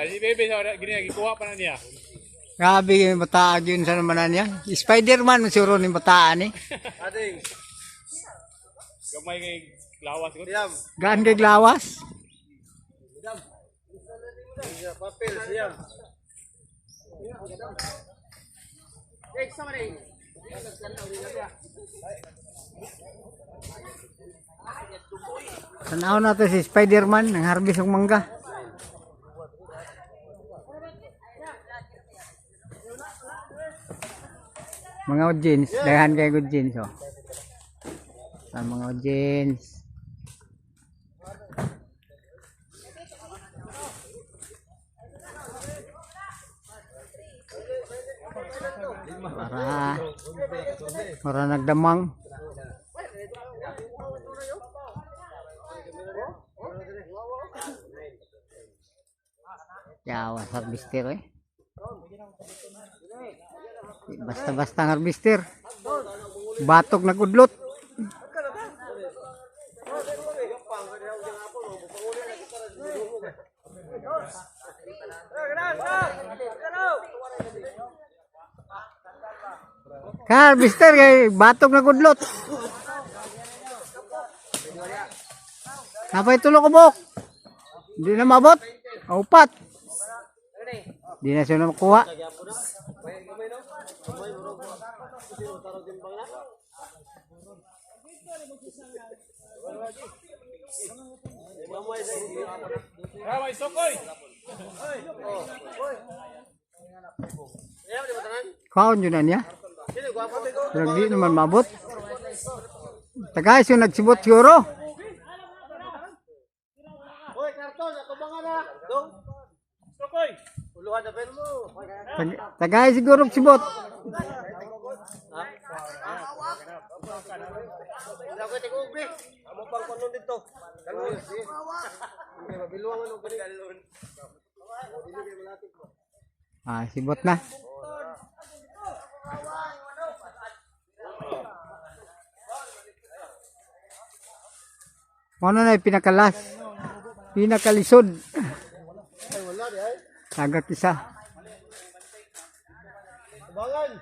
Si Bebe gini lagi kuha pa na niya. Grabe yung bataag yun sa naman niya. Spider-Man masuro ni bataan eh. Ading. Gamay kay lawas ko. Siyam. Gaan kay lawas. Papel, siyam. Tanaw na to si Spider-Man, ang harvest ng mangga. Mga jeans, dahan kayo good jeans oh. Sa mga jeans. Para nagdamang. Yawa harvester eh. Basta-basta harvester. Batok nagudlot. Harvester kay batok nagudlot. Kapay tulo ko bok. Hindi na mabot. Upat. Hindi na siya makuha. Ramay sokoy. Kaon yun na niya. Pero di naman mabot. Tagay siya nagsibot siguro. Hoy, karton, ako ba nga na? Dong. Sokoy. Uluhan na pen mo. Tagay siguro sibot. Wala ko tigubi. Amo pang konon dito. Galon. Hindi mabiluang ano gani galon. Sibot na. Ano na yung pinakalas? Pinakalisod. Ay wala di ay. Tagak isa. Bangan.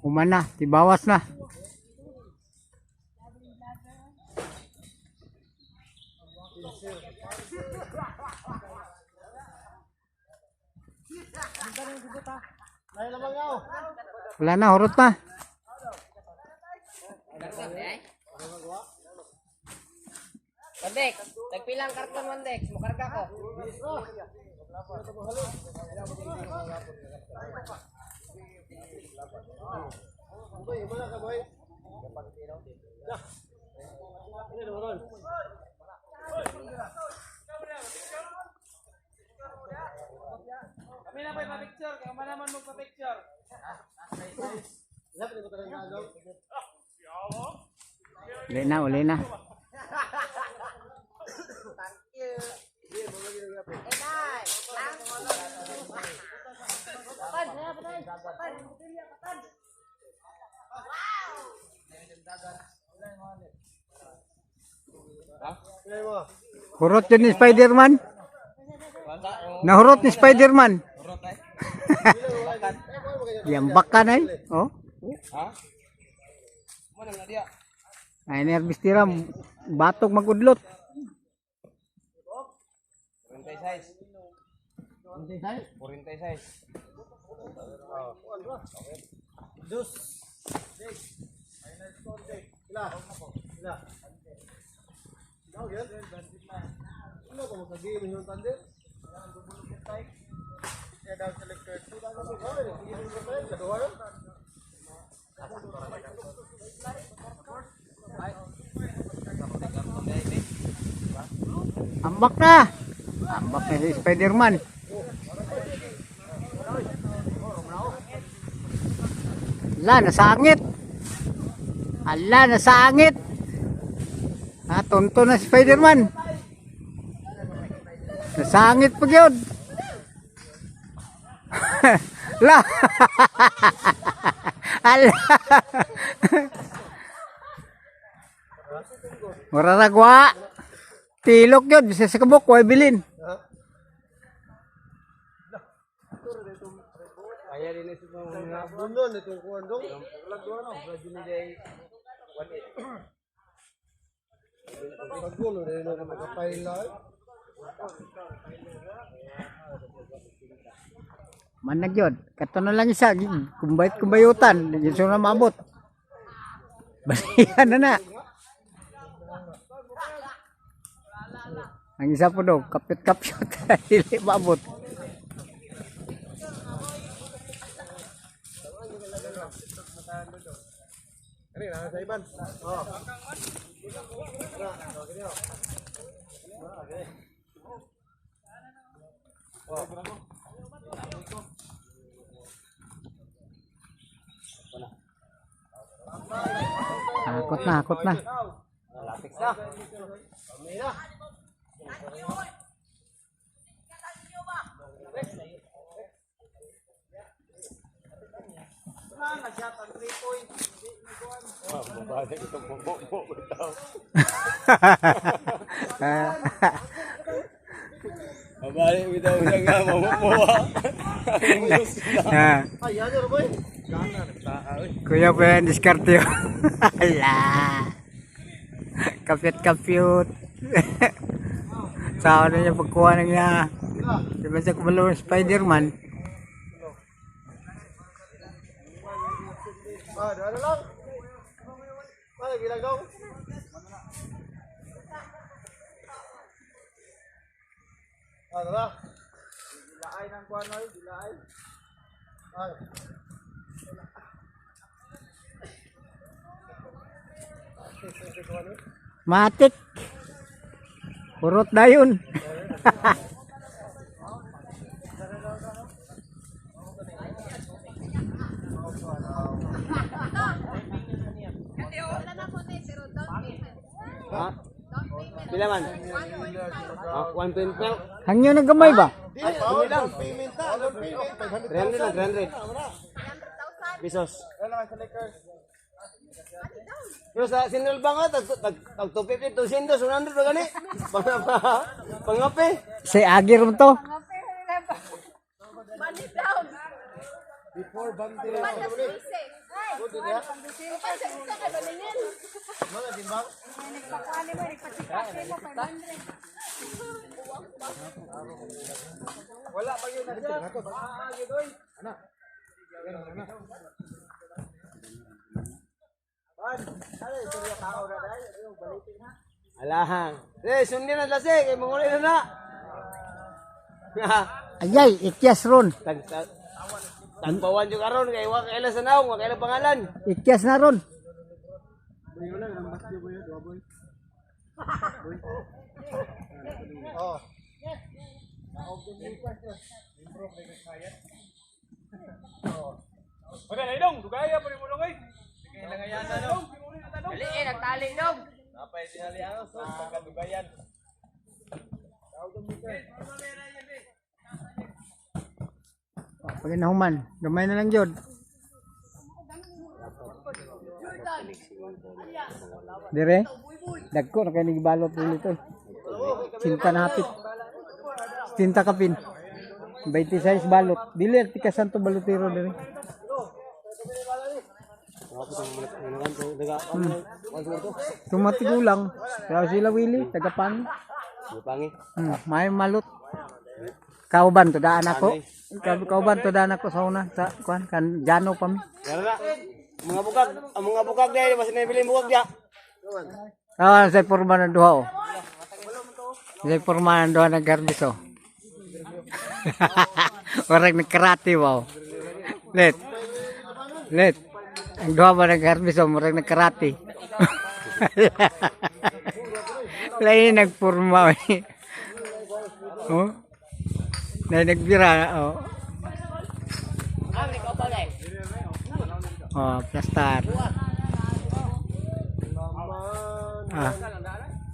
Uman na, tibawas na. Ay lamang yaw. Wala na, hurot na. Mandek, nagpilang karton Mandek, mukarga ko. Boy, mana ka boy? Ini doron. Kami na pa picture, kaya manaman mo pa picture. Lap ni ko tanong agaw. Uli na, uli na. Hurot yun ni Spider-Man. Nahurot ni Spider-Man. Yang baka na eh. Oh. Ay, nervistira. Batok magudlot. 46. Dos. Ila. Ila. Daw yan. Ano ko magagi mo yung tande? Ya daw selected. Ambak na. Ambak na si Spider-Man. Ala, nasangit. Ala, nasangit. Tonto na si Spider-Man. Nasangit pa yun. La. Ala. Mura ra gwa. Tilok yun, bisa sa kabuk, way bilin. Kaya din ito mga Bunon itong kuwan dong. Paggulo rin na makapahila. Manag yun. Kato na lang isa. Kumbayutan. Yun siya na maabot. Balikan na na. Ang isa po daw, kapit-kapit. Dili maabot. Ano yun, nasa iban? Oo. Hakot na, hakot na. lapis na. Mabalik bitaw siya nga mamuha. Ah, Ay, yan yun, boy. Kuya pa yan, diskarte yun. Ala. Kapit-kapit. Sa ano niya pagkuha na niya. Diba siya kumalo ng Spider-Man? Ah, doon na lang. Ano, bilang daw? Ah, tara. Bilaay ng kuwan, oy, bilaay. Ah. Matik. Kurot na yun. Ha? Pila man? 1.12. Hangyo na gamay ba? Ay, hindi lang. Payment na. Anong payment? 300 lang, 300. Pesos. Ano naman sa Lakers? Pero sa Central Bank tag 250, 200, 100 ba gani? Pangape. Si Agir mo to. Before bante. Mga timbang? Wala pa yun na siya. Alahang. Sundin na lasi kay mangulay na na. Ayay, ikyas ron. Tagpawan yung karon kay wa kailan sa naong, wa kailan pangalan. Ikyas na ron. Oh. Wala na idong, dugaya pa rin mo dong eh. Dali nagtali dong. Napay tinali ano, so pagkadugayan. Pag inahuman, gamay na lang yun. Dire, dagko na kayo nagibalot ulit ito. Cinta na hapit. Cinta kapin. 26 balot. Dili, tika santo balotero dire. Tumatigulang. Kaya sila Willie, tagapan. Bupangi. May malot. Kauban to daan ako. Kauban to daan ako sa una sa kuan kan Jano pa mi. Gara ang mga bukag dai basta na bilin bukag dia. Ah, sa porma ng duha oh. Sa porma ng duha ng garbis oh. Orang nagkarate wow. Let. Ang duha ba ng garbis oh, orang nagkarate. Lain nagporma eh. Oh. Na nagbira oh. Ikaw pa dai. Oh, plastar. Ah.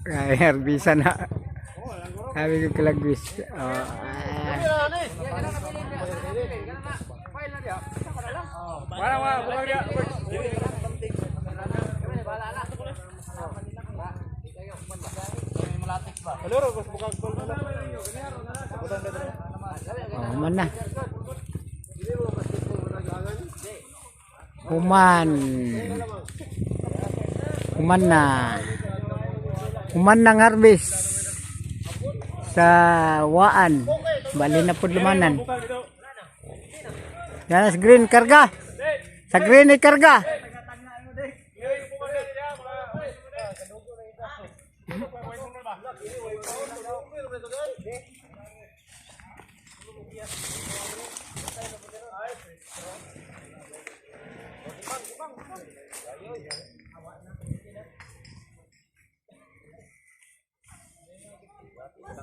Kaya herbisa na. Sabi ko kalagwis. Oh. Oh, man na. Human. Human na. Human ng harvest. Sa waan. Bali na po lumanan. Yan sa green karga. Sa green ay karga.